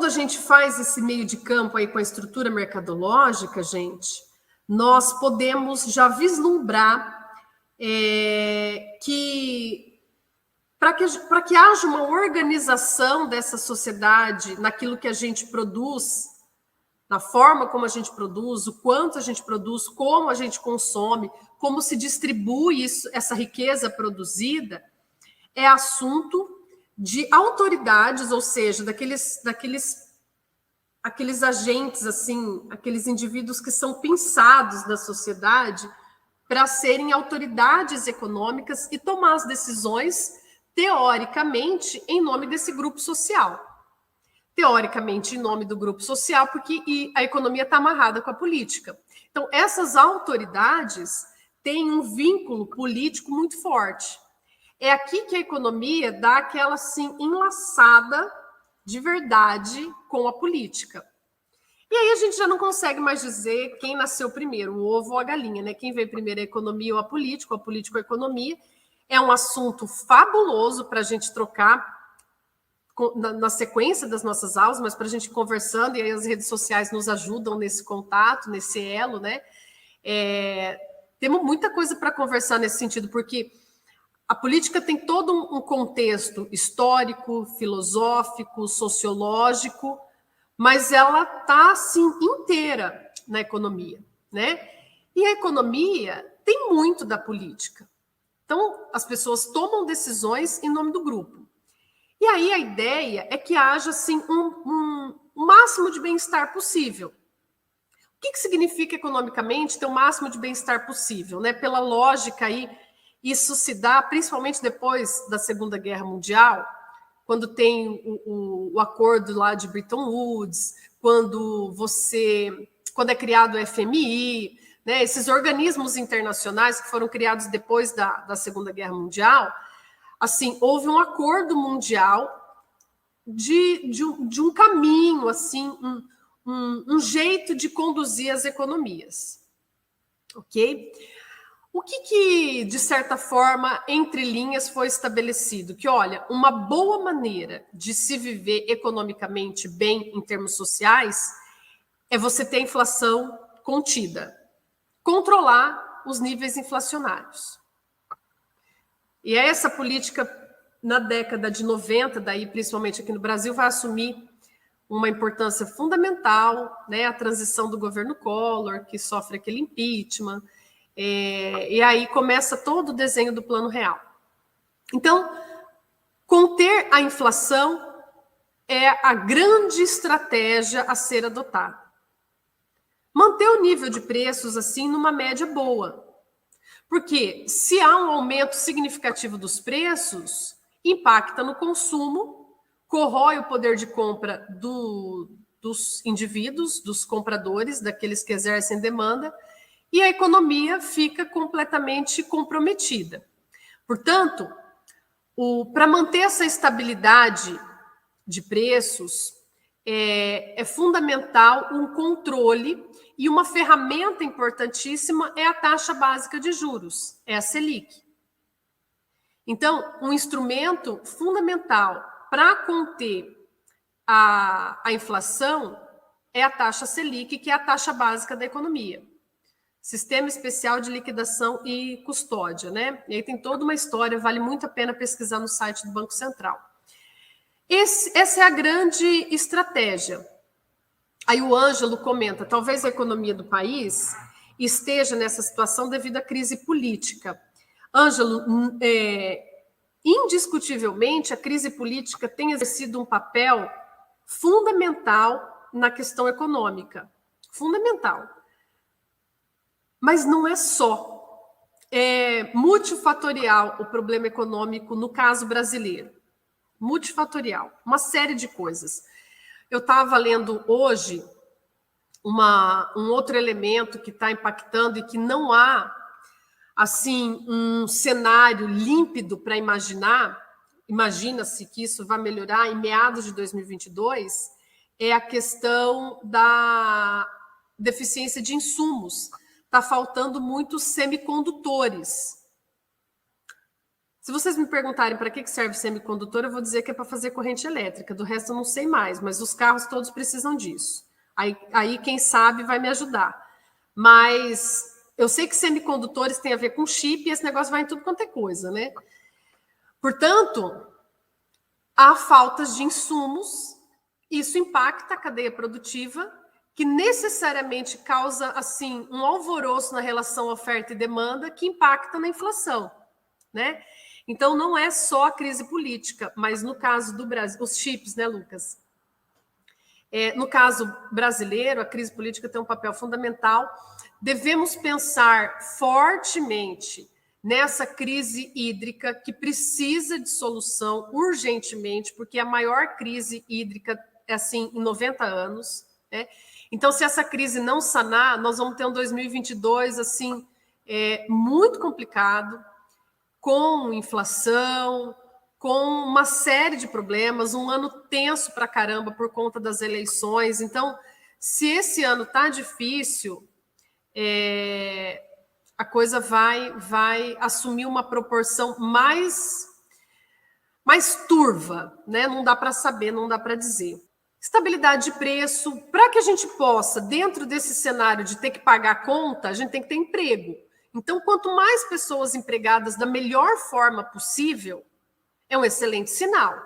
a gente faz esse meio de campo aí com a estrutura mercadológica, gente, nós podemos já vislumbrar que para que haja uma organização dessa sociedade naquilo que a gente produz, na forma como a gente produz, o quanto a gente produz, como a gente consome, como se distribui essa riqueza produzida, é assunto de autoridades, ou seja, aqueles agentes, assim, aqueles indivíduos que são pensados na sociedade para serem autoridades econômicas e tomar as decisões, teoricamente, em nome desse grupo social. Teoricamente, em nome do grupo social, porque a economia está amarrada com a política. Então, essas autoridades têm um vínculo político muito forte. É aqui que a economia dá aquela, assim, enlaçada de verdade com a política. E aí a gente já não consegue mais dizer quem nasceu primeiro, o ovo ou a galinha, né? Quem veio primeiro, a economia ou a política ou a economia. É um assunto fabuloso para a gente trocar na sequência das nossas aulas, mas para a gente conversando, e aí as redes sociais nos ajudam nesse contato, nesse elo, né? Temos muita coisa para conversar nesse sentido, porque a política tem todo um contexto histórico, filosófico, sociológico, mas ela está, assim, inteira na economia, né? E a economia tem muito da política. Então, as pessoas tomam decisões em nome do grupo. E aí a ideia é que haja, assim, um máximo de bem-estar possível. O que significa economicamente ter o máximo de bem-estar possível, né? Pela lógica aí, isso se dá principalmente depois da Segunda Guerra Mundial, quando tem o acordo lá de Bretton Woods, quando é criado o FMI, né? Esses organismos internacionais que foram criados depois da Segunda Guerra Mundial, assim, houve um acordo mundial de um caminho, assim, um jeito de conduzir as economias, ok? O que, de certa forma, entre linhas foi estabelecido? Que, olha, uma boa maneira de se viver economicamente bem em termos sociais é você ter inflação contida, controlar os níveis inflacionários. E essa política, na década de 90, daí principalmente aqui no Brasil, vai assumir uma importância fundamental, né? A transição do governo Collor, que sofre aquele impeachment, e aí começa todo o desenho do Plano Real. Então, conter a inflação é a grande estratégia a ser adotada. Manter o nível de preços, assim, numa média boa. Porque se há um aumento significativo dos preços, impacta no consumo, corrói o poder de compra dos indivíduos, dos compradores, daqueles que exercem demanda, e a economia fica completamente comprometida. Portanto, para manter essa estabilidade de preços, é fundamental um controle, e uma ferramenta importantíssima é a taxa básica de juros, é a Selic. Então, um instrumento fundamental para conter a inflação é a taxa Selic, que é a taxa básica da economia. Sistema Especial de Liquidação e Custódia, né? E aí tem toda uma história, vale muito a pena pesquisar no site do Banco Central. Essa é a grande estratégia. Aí o Ângelo comenta, talvez a economia do país esteja nessa situação devido à crise política. Ângelo, indiscutivelmente, a crise política tem exercido um papel fundamental na questão econômica. Fundamental. Mas não é só. É multifatorial o problema econômico no caso brasileiro. Multifatorial. Uma série de coisas. Eu estava lendo hoje um outro elemento que está impactando e que não há, assim, um cenário límpido para imaginar. Imagina-se que isso vai melhorar em meados de 2022, é a questão da deficiência de insumos. Está faltando muitos semicondutores. Se vocês me perguntarem para que serve semicondutor, eu vou dizer que é para fazer corrente elétrica. Do resto eu não sei mais, mas os carros todos precisam disso. Aí quem sabe vai me ajudar. Mas eu sei que semicondutores tem a ver com chip e esse negócio vai em tudo quanto é coisa, né? Portanto, há faltas de insumos, isso impacta a cadeia produtiva, que necessariamente causa, assim, um alvoroço na relação oferta e demanda, que impacta na inflação, né? Então, não é só a crise política, mas no caso do Brasil, os chips, né, Lucas? No caso brasileiro, a crise política tem um papel fundamental. Devemos pensar fortemente nessa crise hídrica que precisa de solução urgentemente, porque é a maior crise hídrica, assim, em 90 anos, né? Então, se essa crise não sanar, nós vamos ter um 2022, assim, muito complicado, com inflação, com uma série de problemas, um ano tenso para caramba por conta das eleições. Então, se esse ano tá difícil, a coisa vai assumir uma proporção mais turva, né? Não dá para saber, não dá para dizer. Estabilidade de preço, para que a gente possa, dentro desse cenário de ter que pagar a conta, a gente tem que ter emprego. Então, quanto mais pessoas empregadas da melhor forma possível, é um excelente sinal.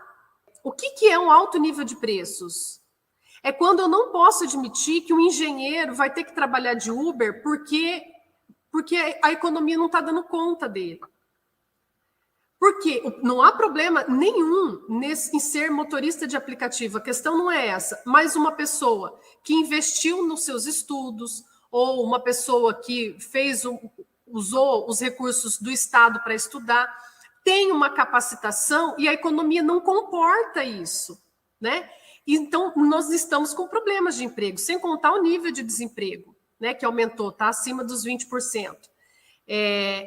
O que é um alto nível de preços? É quando eu não posso admitir que um engenheiro vai ter que trabalhar de Uber porque a economia não está dando conta dele. Porque não há problema nenhum em ser motorista de aplicativo, a questão não é essa, mas uma pessoa que investiu nos seus estudos, ou uma pessoa que usou os recursos do Estado para estudar, tem uma capacitação e a economia não comporta isso, né? Então, nós estamos com problemas de emprego, sem contar o nível de desemprego, né, que aumentou, está acima dos 20%.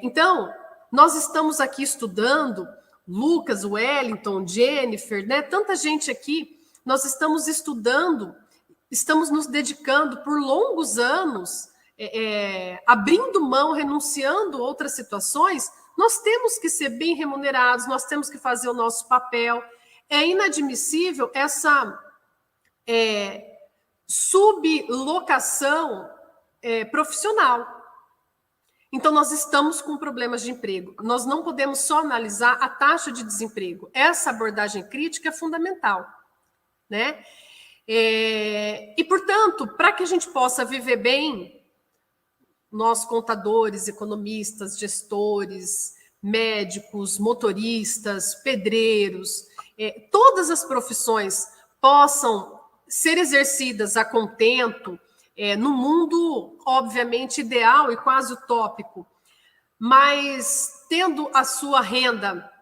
Então, nós estamos aqui estudando, Lucas, Wellington, Jennifer, né, tanta gente aqui, nós estamos estudando, estamos nos dedicando por longos anos, abrindo mão, renunciando a outras situações. Nós temos que ser bem remunerados, nós temos que fazer o nosso papel. É inadmissível essa sublocação profissional. Então, nós estamos com problemas de emprego. Nós não podemos só analisar a taxa de desemprego. Essa abordagem crítica é fundamental, né? E, portanto, para que a gente possa viver bem, nós, contadores, economistas, gestores, médicos, motoristas, pedreiros, todas as profissões possam ser exercidas a contento, no mundo, obviamente, ideal e quase utópico, mas tendo a sua renda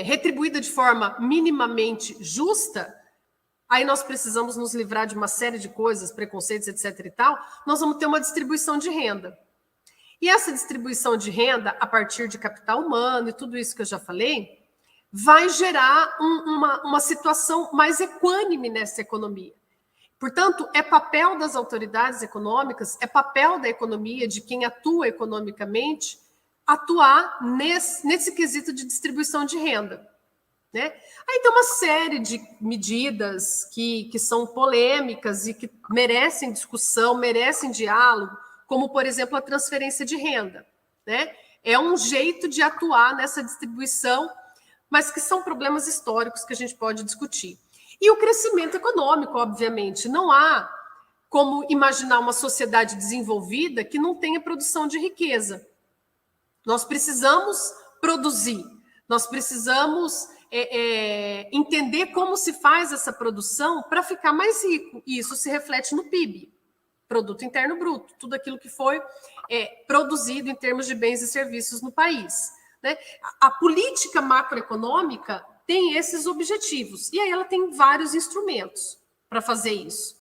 retribuída de forma minimamente justa, aí nós precisamos nos livrar de uma série de coisas, preconceitos, etc. e tal, nós vamos ter uma distribuição de renda. E essa distribuição de renda, a partir de capital humano e tudo isso que eu já falei, vai gerar uma situação mais equânime nessa economia. Portanto, é papel das autoridades econômicas, é papel da economia, de quem atua economicamente, atuar nesse quesito de distribuição de renda, né? Aí tem uma série de medidas que são polêmicas e que merecem discussão, merecem diálogo, como, por exemplo, a transferência de renda, né? É um jeito de atuar nessa distribuição, mas que são problemas históricos que a gente pode discutir. E o crescimento econômico, obviamente. Não há como imaginar uma sociedade desenvolvida que não tenha produção de riqueza. Nós precisamos produzir, nós precisamos entender como se faz essa produção para ficar mais rico. E isso se reflete no PIB, Produto Interno Bruto, tudo aquilo que foi produzido em termos de bens e serviços no país, né? A política macroeconômica tem esses objetivos, e aí ela tem vários instrumentos para fazer isso,